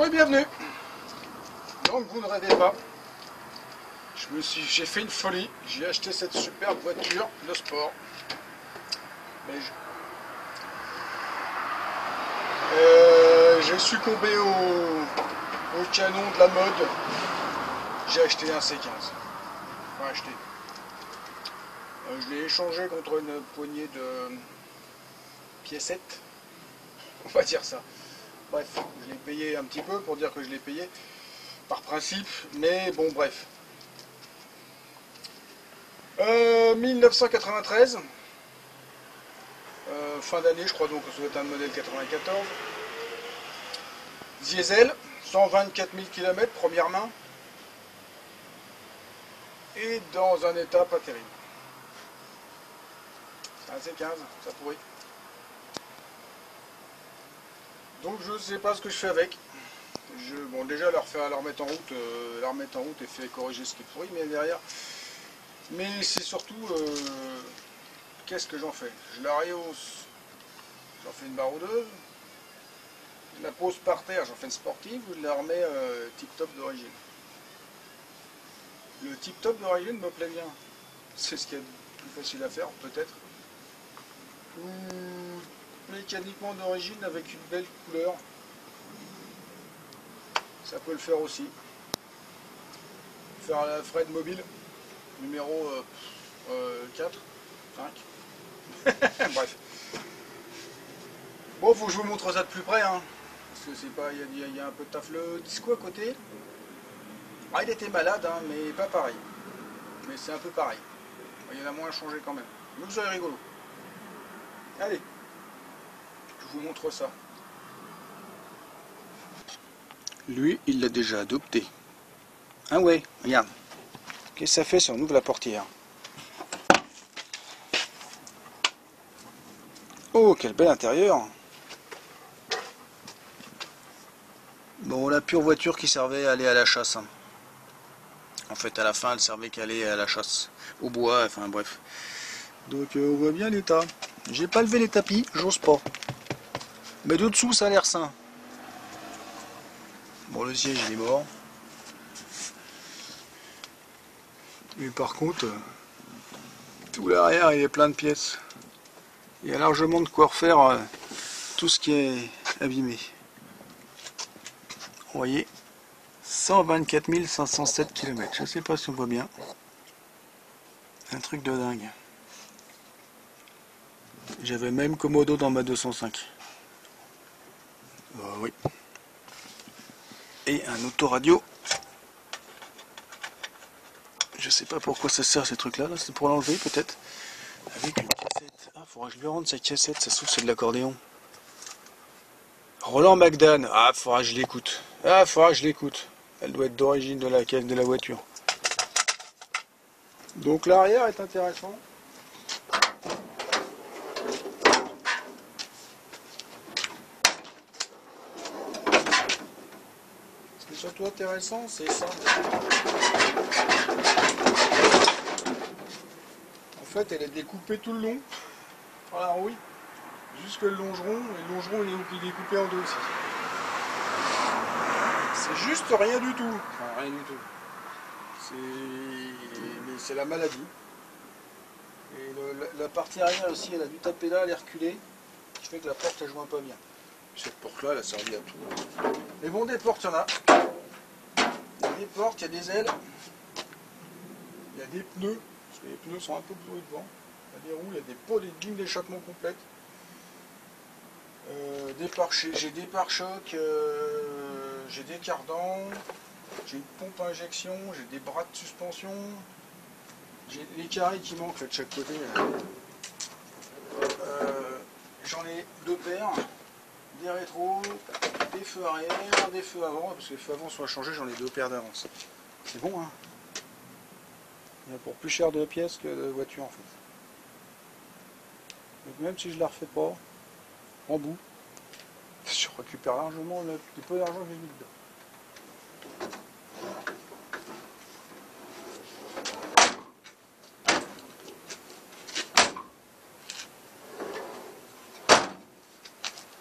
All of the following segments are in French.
Bonjour et bienvenue. Donc vous ne rêvez pas, j'ai fait une folie, j'ai acheté cette superbe voiture de sport. Mais j'ai succombé au canon de la mode. J'ai acheté un C15. Enfin acheté. Je l'ai échangé contre une poignée de piécettes. On va dire ça. Bref, je l'ai payé un petit peu pour dire que je l'ai payé par principe, mais bon bref. 1993, fin d'année je crois, donc ça doit être un modèle 94. Diesel, 124 000 km, première main. Et dans un état pas terrible. C'est un C15, ça pourrit. Donc je ne sais pas ce que je fais avec. Bon déjà la remettre en route, et faire corriger ce qui est pourri, mais derrière. Mais c'est surtout qu'est-ce que j'en fais? Je la rehausse, j'en fais une barre ou deux, je la pose par terre, j'en fais une sportive, ou je la remets tip-top d'origine. Le tip-top d'origine me plaît bien. C'est ce qui est plus facile à faire, peut-être. Ou mécaniquement d'origine avec une belle couleur. Ça peut le faire aussi. Faire la Fred mobile, numéro 4, 5. Bref. Bon, faut que je vous montre ça de plus près, hein. Parce que c'est pas. Il y a un peu de taf. Le disco à côté. Ah, il était malade, hein, mais pas pareil. Mais c'est un peu pareil. Il y en a moins à changer quand même. Mais vous avez rigolo. Allez, je vous montre ça. Lui, il l'a déjà adopté. Ah ouais, regarde. Qu'est-ce que ça fait si on ouvre la portière? Oh, quel bel intérieur. Bon, la pure voiture qui servait à aller à la chasse. Hein. En fait, à la fin, elle servait qu'à aller à la chasse. Au bois, enfin bref. Donc, on voit bien l'état. J'ai pas levé les tapis, j'ose pas. Mais de dessous, ça a l'air sain. Bon, le siège, il est mort. Mais par contre, tout l'arrière, il est plein de pièces. Il y a largement de quoi refaire tout ce qui est abîmé. Vous voyez, 124 507 km. Je ne sais pas si on voit bien. Un truc de dingue. J'avais même Komodo dans ma 205. Oui. Et un autoradio. Je sais pas pourquoi ça sert ces trucs là, c'est pour l'enlever peut-être. Avec une cassette. Ah, faudra que je lui rende sa cassette, ça se trouve c'est de l'accordéon. Roland McDan, ah faudra que je l'écoute. Ah faudra que je l'écoute. Elle doit être d'origine de la caisse de la voiture. Donc l'arrière est intéressant. Ce qui est surtout intéressant, c'est ça. En fait, elle est découpée tout le long par la rouille, jusque le longeron, et le longeron il est découpé en deux aussi. C'est juste rien du tout. Enfin, rien du tout. Mais c'est la maladie. Et la partie arrière aussi, elle a dû taper là, elle est reculée, qui fait que la porte elle joint pas bien. Cette porte-là, elle a servi à tout. Mais bon, des portes, il y en a. Il y a des portes, il y a des ailes. Il y a des pneus, parce que les pneus sont un peu pourris devant. Il y a des roues, il y a des pots, des lignes d'échappement complètes. J'ai des pare-chocs, j'ai des cardans, j'ai une pompe à injection, j'ai des bras de suspension, j'ai les carrés qui manquent là, de chaque côté. J'en ai deux paires, des rétros, des feux arrière, des feux avant, parce que les feux avant sont à changer, j'en ai deux paires d'avance. C'est bon, hein? Il y a pour plus cher de pièces que de voiture en fait. Donc même si je la refais pas, en bout, je récupère largement le peu d'argent que j'ai mis dedans.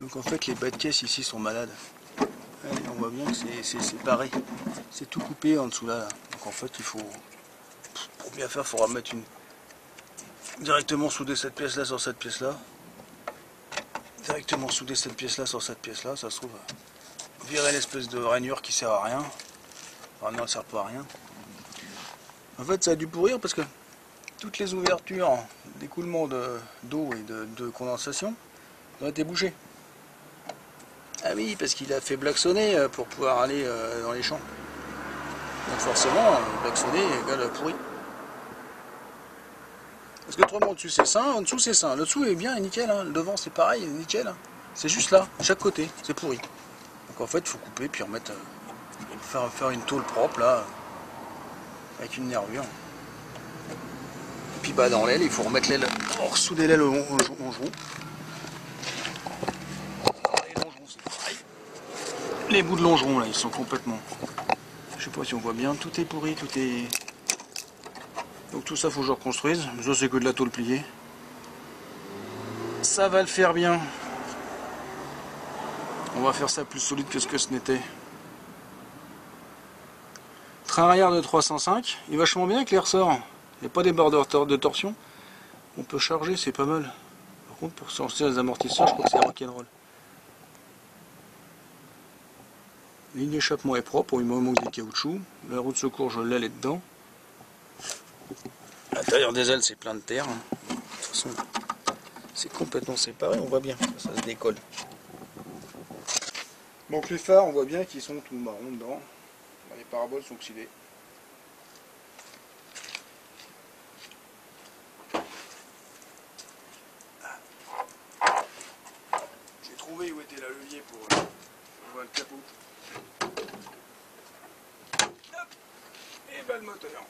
Donc en fait les bas de caisse ici sont malades. Allez, on voit bien que c'est pareil. C'est tout coupé en dessous là. Donc en fait, il faut, pour bien faire, il faudra mettre directement souder cette pièce là sur cette pièce là. Directement souder cette pièce là sur cette pièce là. Ça se trouve, virer l'espèce de rainure qui sert à rien. Enfin non, elle sert pas à rien. En fait, ça a dû pourrir parce que toutes les ouvertures d'écoulement d'eau et de condensation ont été bouchées. Ah oui, parce qu'il a fait blacksonner pour pouvoir aller dans les champs. Donc forcément, blacksonner égale pourri. Parce que autrement, au-dessus c'est sain, en dessous c'est sain. Le dessous est bien et nickel, hein. Le devant c'est pareil, nickel. Hein. C'est juste là, chaque côté, c'est pourri. Donc en fait, il faut couper puis remettre, faire une tôle propre là, avec une nervure. Et puis bah dans l'aile, il faut remettre l'aile, ressouder l'aile au longeron. Les bouts de longeron là, ils sont complètement... Je sais pas si on voit bien, tout est pourri, tout est... Donc tout ça, faut que je reconstruise. Ça, c'est que de la tôle pliée. Ça va le faire bien. On va faire ça plus solide que ce que ce n'était. Train arrière de 305. Il est vachement bien avec les ressorts. Il n'y a pas des bords de torsion. On peut charger, c'est pas mal. Par contre, pour sortir les amortisseurs, je crois que c'est rock'n'roll. La ligne d'échappement est propre, il me manque des caoutchoucs. La roue de secours, je l'ai dedans. L'intérieur des ailes, c'est plein de terre. De toute façon, c'est complètement séparé, on voit bien, ça se décolle. Donc les phares, on voit bien qu'ils sont tout marron dedans. Les paraboles sont oxydées. J'ai trouvé où était la levier pour voir le capot. Et ben le moteur.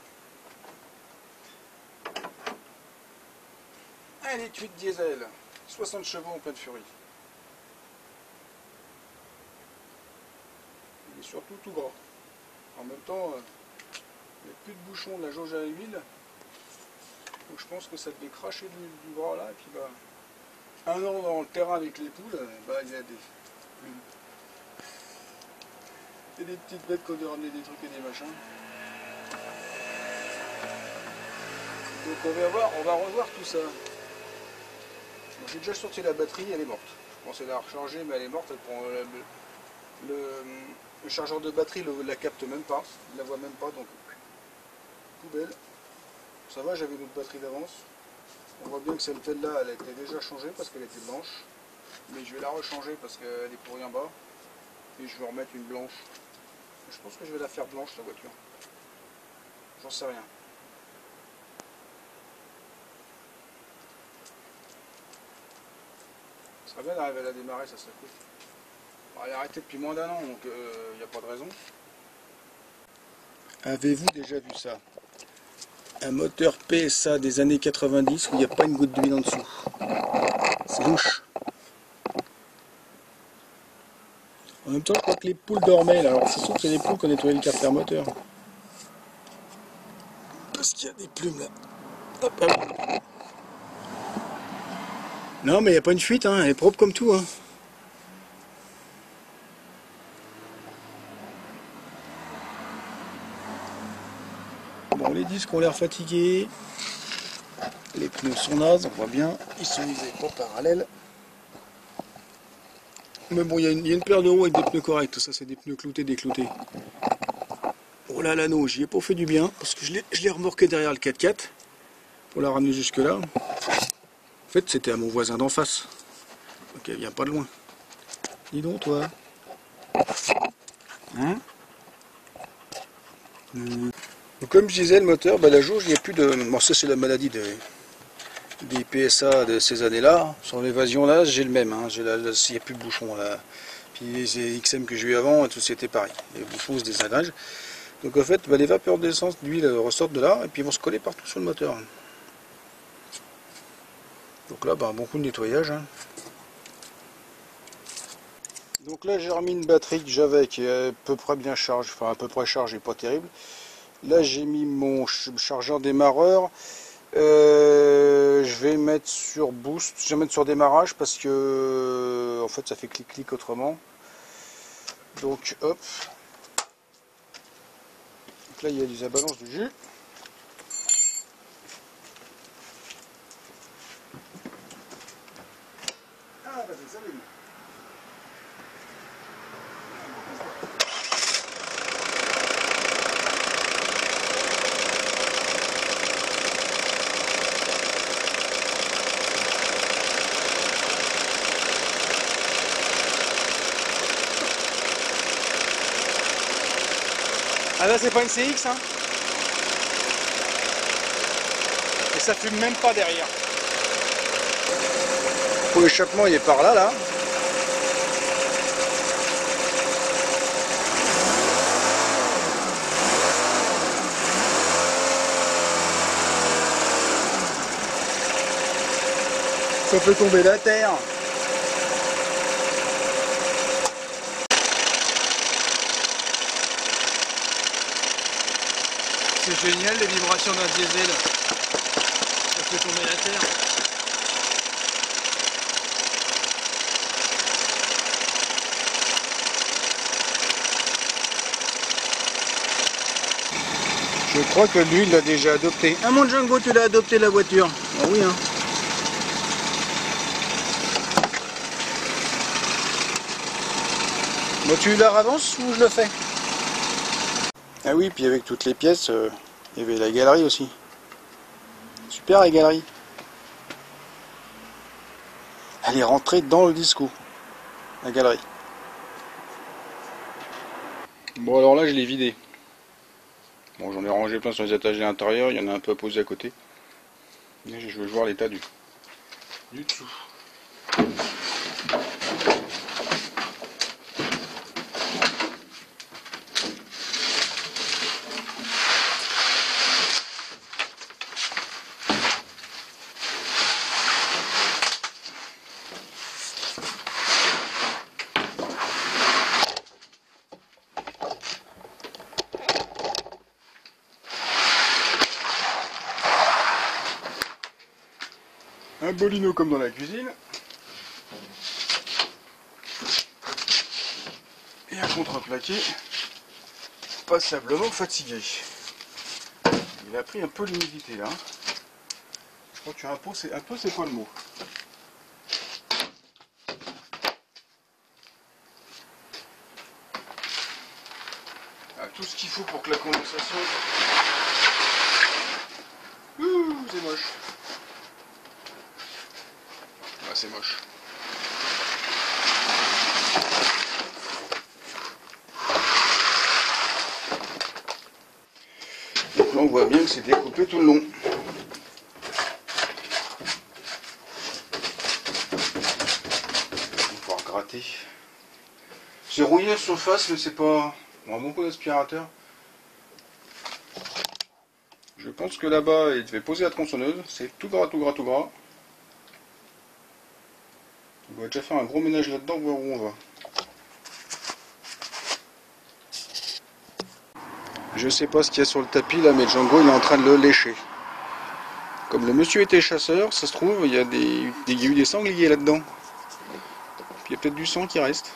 Un litre 8 diesel, 60 chevaux en pleine furie. Il est surtout tout gras. En même temps, il n'y a plus de bouchon de la jauge à huile. Donc je pense que ça devait cracher du gras là. Et puis bah, un an dans le terrain avec les poules, bah, il y a des petites bêtes qui ont dû ramener des trucs et des machins. Donc on va revoir tout ça. J'ai déjà sorti la batterie, elle est morte. Je pensais la recharger, mais elle est morte. Elle prend le chargeur de batterie ne la capte même pas. Il la voit même pas, donc poubelle. Ça va, j'avais une autre batterie d'avance. On voit bien que celle-là, elle a été déjà changée parce qu'elle était blanche. Mais je vais la rechanger parce qu'elle est pourrie en bas. Et je vais remettre une blanche. Je pense que je vais la faire blanche, la voiture. J'en sais rien. Ça serait bien d'arriver à la démarrer, ça serait cool. Bon, elle est arrêtée depuis moins d'un an, donc il n'y a pas de raison. Avez-vous déjà vu ça? Un moteur PSA des années 90 où il n'y a pas une goutte d'huile en dessous. C'est louche. En même temps, je crois que les poules dormaient là. Alors c'est sûr que c'est les poules qui ont nettoyé le carter moteur. Parce qu'il y a des plumes là. Hop, hop. Non, mais il n'y a pas une fuite, hein. Elle est propre comme tout. Hein. Bon, les disques ont l'air fatigués. Les pneus sont nazes, on voit bien. Ils sont usés pas parallèles. Mais bon, il y a une paire de roues avec des pneus corrects. Ça, c'est des pneus cloutés, décloutés. Oh là, l'anneau, j'y ai pas fait du bien. Parce que je l'ai remorqué derrière le 4x4. Pour la ramener jusque là. En fait, c'était à mon voisin d'en face. Donc elle vient pas de loin. Dis donc, toi. Hein? Donc, comme je disais, le moteur, bah, la jauge, il n'y a plus de... Bon, ça, c'est la maladie des PSA de ces années-là. Sur l'évasion, là, j'ai le même. Hein. Il n'y a plus de bouchons, là. Puis les XM que j'ai eu avant, tout c'était pareil. Les bouchons se désagrègent. Donc, en fait, bah, les vapeurs d'essence d'huile ressortent de là, et puis ils vont se coller partout sur le moteur. Donc là, bah, un bon coup de nettoyage. Hein. Donc là, j'ai remis une batterie que j'avais qui est à peu près bien chargée, enfin à peu près chargée, pas terrible. Là, j'ai mis mon chargeur démarreur. Je vais mettre sur boost, je vais mettre sur démarrage parce que en fait ça fait clic-clic autrement. Donc hop. Donc là il y a des balances de jus. Ah bah c'est ça les Ah là c'est pas une CX hein. Et ça fume même pas derrière. Pour l'échappement il est par là là. Ça fait tomber la terre. C'est génial les vibrations d'un diesel. Ça fait tomber la terre. Je crois que lui il l'a déjà adopté. Ah mon Django, tu l'as adopté la voiture. Ah oui hein. Bon, tu la ravances ou je le fais? Ah oui, puis avec toutes les pièces, il y avait la galerie aussi. Super la galerie. Elle est rentrée dans le disco, la galerie. Bon alors là je l'ai vidé. Bon j'en ai rangé plein sur les étagères intérieures, il y en a un peu posé à côté. Mais je veux voir l'état du dessous. Un bolino comme dans la cuisine. Et un contreplaqué passablement fatigué. Il a pris un peu l'humidité là. Je crois que un peu c'est pas le mot. Ah, tout ce qu'il faut pour que la condensation... Ouh, c'est moche. Ah, c'est moche. Donc là on voit bien que c'est découpé tout le long. On va pouvoir gratter. C'est rouillé la surface mais c'est pas un bon coup d'aspirateur. Je pense que là-bas il devait poser la tronçonneuse. C'est tout gras, tout gras, tout gras. On va déjà faire un gros ménage là-dedans, voir où on va. Je sais pas ce qu'il y a sur le tapis là, mais Django il est en train de le lécher. Comme le monsieur était chasseur, ça se trouve, il y a eu des sangliers là-dedans. Puis il y a peut-être du sang qui reste.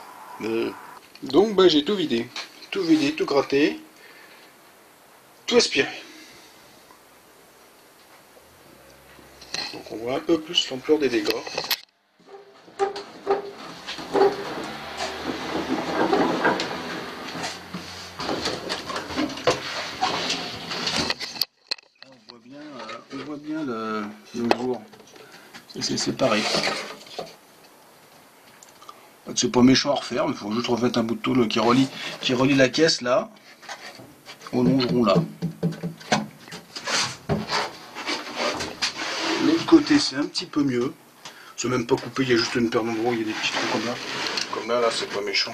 Donc bah, j'ai tout vidé. Tout vidé, tout gratté. Tout aspiré. Donc on voit un peu plus l'ampleur des dégâts. On voit bien le jour. C'est séparé. C'est pas méchant à refaire, mais il faut juste remettre un bout de tôle qui relie la caisse là au longeron là. L'autre côté c'est un petit peu mieux. C'est même pas coupé, il y a juste une paire d'endroits où il y a des petits trous comme là. Comme là, c'est pas méchant.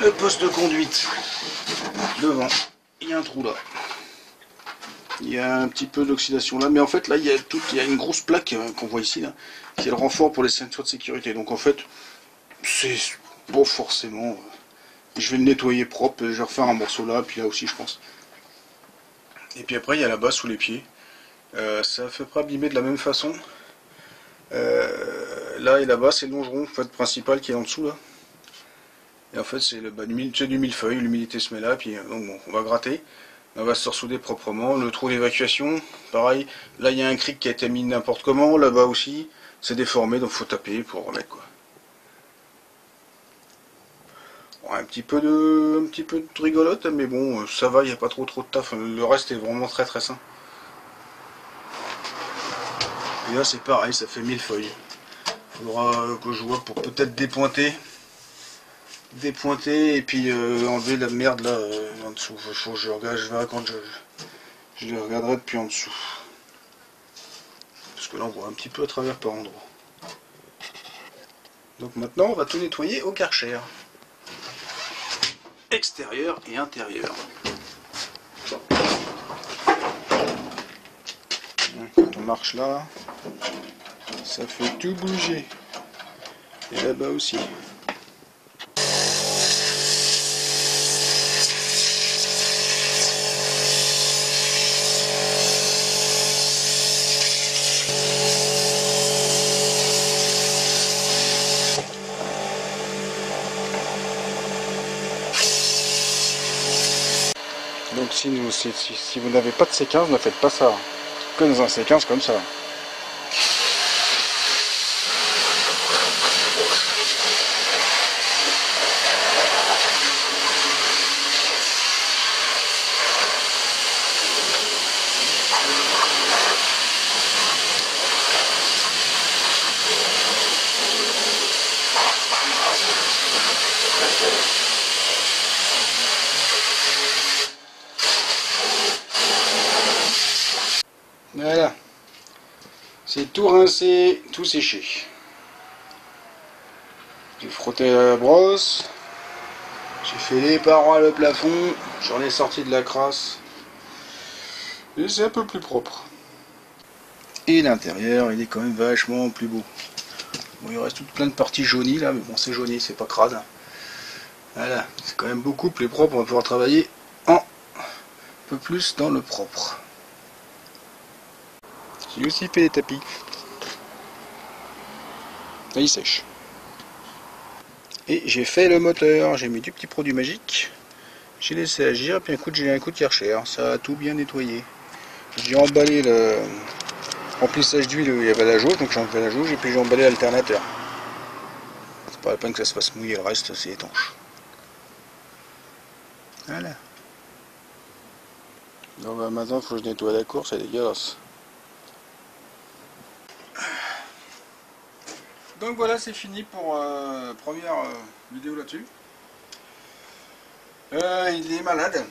Le poste de conduite devant, il y a un trou là. Il y a un petit peu d'oxydation là, mais en fait là il y a une grosse plaque qu'on voit ici là, qui est le renfort pour les ceintures de sécurité. Donc en fait, c'est bon forcément. Je vais le nettoyer propre, je vais refaire un morceau là, puis là aussi je pense. Et puis après il y a là-bas sous les pieds. Ça fait pas abîmer de la même façon. là et là-bas, c'est le longeron en fait, principal qui est en dessous là. Et en fait, c'est du millefeuille, l'humidité se met là, puis donc bon, on va gratter. On va se ressouder proprement. Le trou d'évacuation, pareil. Là, il y a un cric qui a été mis n'importe comment. Là-bas aussi, c'est déformé, donc faut taper pour remettre quoi. Bon, un petit peu de rigolote, mais bon, ça va, il n'y a pas trop de taf. Le reste est vraiment très très sain. Et là, c'est pareil, ça fait 1000 feuilles. Faudra que je vois pour peut-être dépointer et puis enlever la merde là en dessous. Je verrai quand je les regarderai depuis en dessous. Parce que là on voit un petit peu à travers par endroit. Donc maintenant on va tout nettoyer au Karcher. Extérieur et intérieur. Quand on marche là, ça fait tout bouger. Et là-bas aussi. Donc si vous n'avez pas de C15, ne faites pas ça. Que dans un C15 comme ça. Voilà. C'est tout rincé, tout séché. J'ai frotté la brosse. J'ai fait les parois, le plafond. J'en ai sorti de la crasse. Et c'est un peu plus propre. Et l'intérieur, il est quand même vachement plus beau. Bon, il reste toute plein de parties jaunies là, mais bon, c'est jauni, c'est pas crade. Voilà, c'est quand même beaucoup plus propre. On va pouvoir travailler un peu plus dans le propre. J'ai aussi fait les tapis. Là, il sèche. Et j'ai fait le moteur. J'ai mis du petit produit magique. J'ai laissé agir. Et puis j'ai un coup de Karcher. Ça a tout bien nettoyé. J'ai emballé le remplissage d'huile où il y avait la jauge. Donc j'ai enlevé la jauge et puis j'ai emballé l'alternateur. C'est pas la peine que ça se fasse mouiller. Le reste, c'est étanche. Voilà. Donc bah, maintenant, il faut que je nettoie la course. C'est dégueulasse. Donc voilà, c'est fini pour première vidéo là-dessus. Il est malade.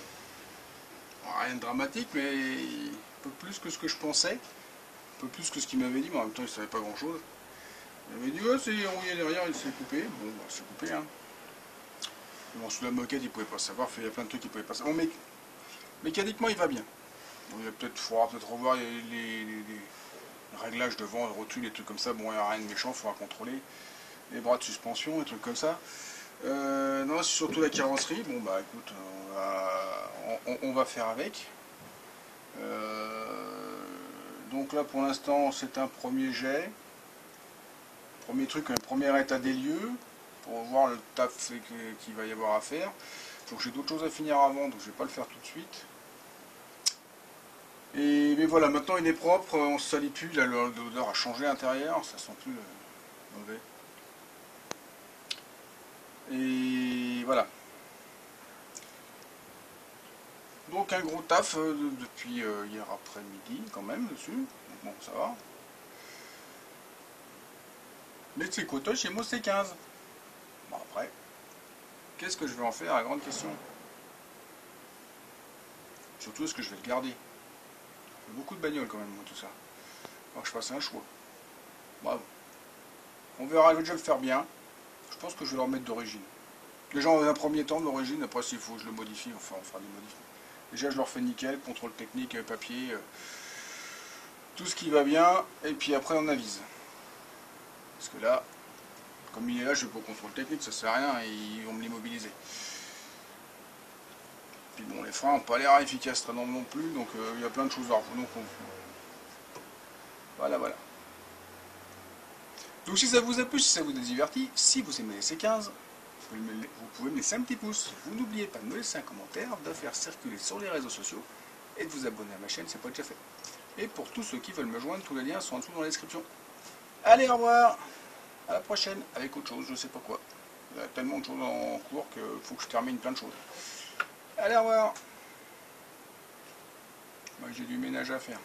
Rien de dramatique, mais un peu plus que ce que je pensais. Un peu plus que ce qu'il m'avait dit, mais en même temps, il ne savait pas grand-chose. Il m'avait dit, ouais, c'est enrouillé derrière, il s'est coupé. Bon, bah, c'est coupé, hein. Bon, sous la moquette, il ne pouvait pas savoir. Il y a plein de trucs qu'il ne pouvait pas savoir. Bon, mais mécaniquement, il va bien. Bon, il faudra peut-être revoir les réglages devant, le rotule, les trucs comme ça. Bon, il n'y a rien de méchant, il faudra contrôler les bras de suspension, des trucs comme ça. Non, c'est surtout la carrosserie. Bon, bah écoute, on va faire avec. Donc là, pour l'instant, c'est un premier jet. Premier truc, un premier état des lieux. Pour voir le taf qu'il va y avoir à faire. Donc j'ai d'autres choses à finir avant, donc je ne vais pas le faire tout de suite. Mais voilà, maintenant il est propre, on se salit plus, l'odeur a changé à l'intérieur, ça sent plus mauvais. Et voilà. Donc un gros taf depuis hier après-midi quand même dessus. Donc bon, ça va. Mais c'est coton chez moi c'est 15. Bon après, qu'est-ce que je vais en faire, la grande question. Surtout est-ce que je vais le garder. Beaucoup de bagnoles quand même, moi, tout ça. Alors que je fasse un choix. Bravo. On verra, je vais déjà le faire bien. Je pense que je vais le remettre d'origine. Déjà en un premier temps d'origine, après s'il faut que je le modifie, enfin on fera des modifs. Déjà je le refais nickel, contrôle technique, papier, tout ce qui va bien, et puis après on avise. Parce que là, comme il est là, je vais pas au contrôle technique, ça sert à rien, et ils vont me l'immobiliser. Puis bon, les freins n'ont pas l'air efficaces très non plus, donc il y a plein de choses à refaire. Voilà, voilà. Donc si ça vous a plu, si ça vous a diverti, si vous aimez les C15, vous pouvez me laisser un petit pouce. Vous n'oubliez pas de me laisser un commentaire, de faire circuler sur les réseaux sociaux et de vous abonner à ma chaîne, c'est pas déjà fait. Et pour tous ceux qui veulent me joindre, tous les liens sont en dessous dans la description. Allez, au revoir, à la prochaine, avec autre chose, je sais pas quoi. Il y a tellement de choses en cours qu'il faut que je termine plein de choses. Allez, au revoir. Moi j'ai du ménage à faire.